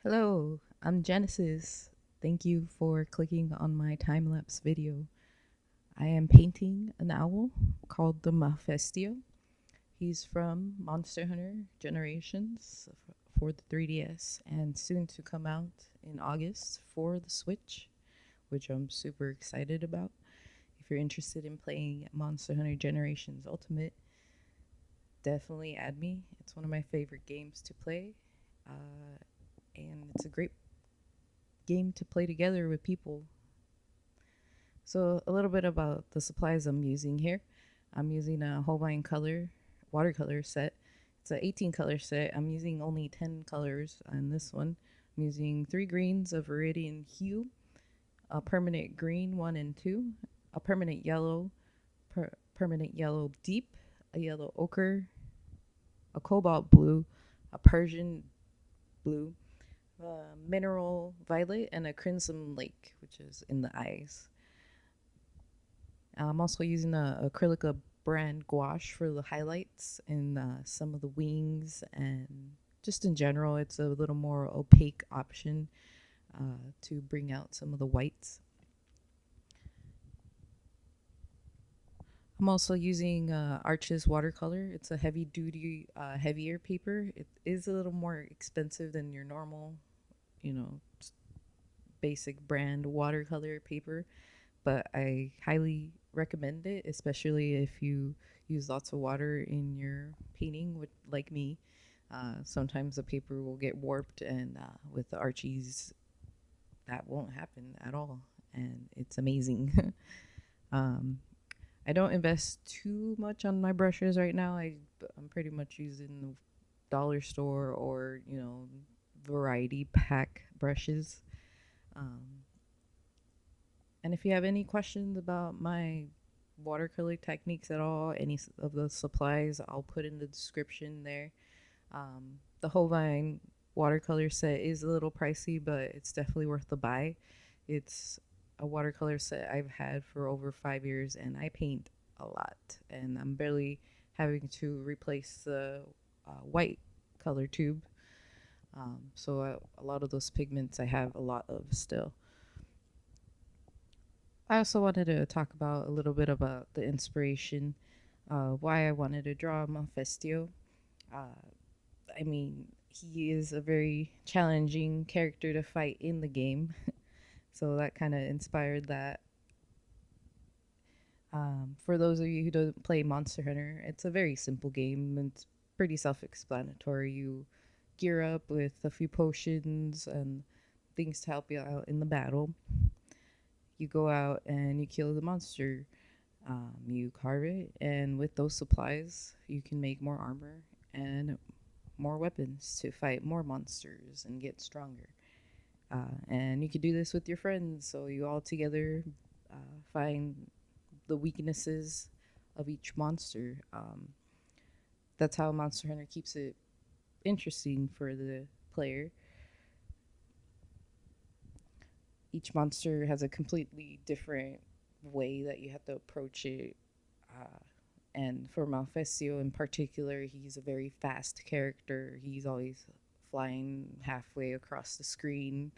Hello, I'm Genesis. Thank you for clicking on my time-lapse video. I am painting an owl called the Malfestio. He's from Monster Hunter Generations for the 3DS and soon to come out in August for the Switch, which I'm super excited about. If you're interested in playing Monster Hunter Generations Ultimate, definitely add me. It's one of my favorite games to play, and it's a great game to play together with people. So a little bit about the supplies I'm using here. I'm using a Hobein color watercolor set. It's an 18 color set. I'm using only 10 colors on this one. I'm using 3 greens of Viridian Hue, a permanent green 1 and 2, a permanent yellow, permanent yellow deep, a yellow ochre, a cobalt blue, a Persian blue, mineral violet, and a crimson lake, which is in the eyes. I'm also using a acrylica brand gouache for the highlights and some of the wings, and just in general, it's a little more opaque option to bring out some of the whites. I'm also using Arches watercolor. It's a heavy duty, heavier paper. It is a little more expensive than your normal, you know, basic brand watercolor paper, but I highly recommend it, especially if you use lots of water in your painting, like me. Sometimes the paper will get warped, and with the Archies, that won't happen at all, and it's amazing. um, I don't invest too much on my brushes right now. I'm pretty much using the dollar store or variety pack brushes. Um, And if you have any questions about my watercolor techniques at all, any of the supplies, I'll put in the description there. The Hobein watercolor set is a little pricey, but it's definitely worth the buy. It's a watercolor set I've had for over 5 years, and I paint a lot, and I'm barely having to replace the white color tube. So a lot of those pigments I have a lot of still. I also wanted to talk about a little bit about the inspiration, why I wanted to draw Malfestio. Uh, I mean, he is a very challenging character to fight in the game, so that kind of inspired that. For those of you who don't play Monster Hunter, it's a very simple game. It's pretty self-explanatory. You gear up with a few potions and things to help you out in the battle. You go out and you kill the monster. You carve it, and with those supplies, you can make more armor and more weapons to fight more monsters and get stronger. And you can do this with your friends, so you all together find the weaknesses of each monster. That's how Monster Hunter keeps it interesting for the player. Each monster has a completely different way that you have to approach it. Uh, and for Malfestio in particular, he's a very fast character. He's always flying halfway across the screen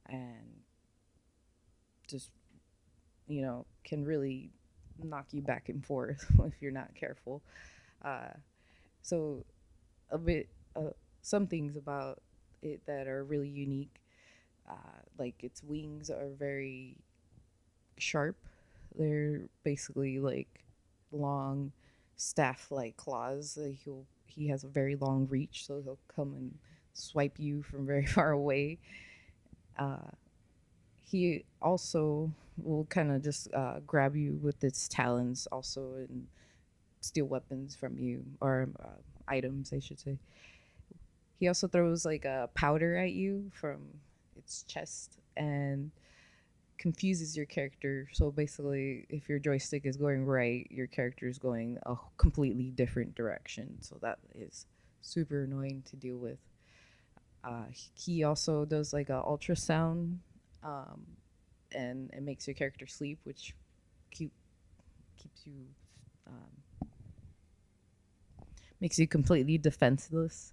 and just, can really knock you back and forth if you're not careful. Uh, so, a bit, some things about it that are really unique, like its wings are very sharp. They're basically like long staff-like claws. He has a very long reach, so he'll come and swipe you from very far away. Uh, he also will kind of just grab you with its talons, also, and steal weapons from you or items, I should say. He also throws like a powder at you from its chest and confuses your character. So basically, if your joystick is going right, your character is going a completely different direction. So that is super annoying to deal with. He also does like a ultrasound, um, and it makes your character sleep, which keep, keeps you makes you completely defenseless.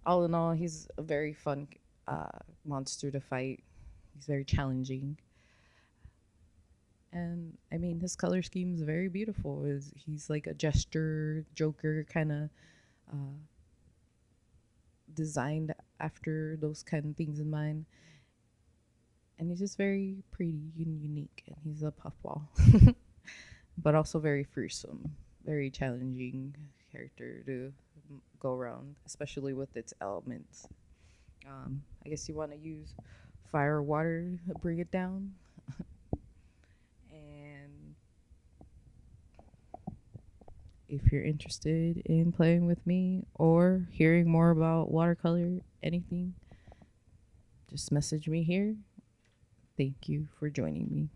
All in all, he's a very fun uh, monster to fight. He's very challenging. And I mean, his color scheme is very beautiful. He's like a jester, Joker kind of uh, designed after those kind of things in mind. And he's just very pretty and unique. And he's a puffball, but also very fearsome, very challenging character to go around, especially with its elements. I guess you want to use fire or water to bring it down. And if you're interested in playing with me or hearing more about watercolor, anything, just message me here. Thank you for joining me.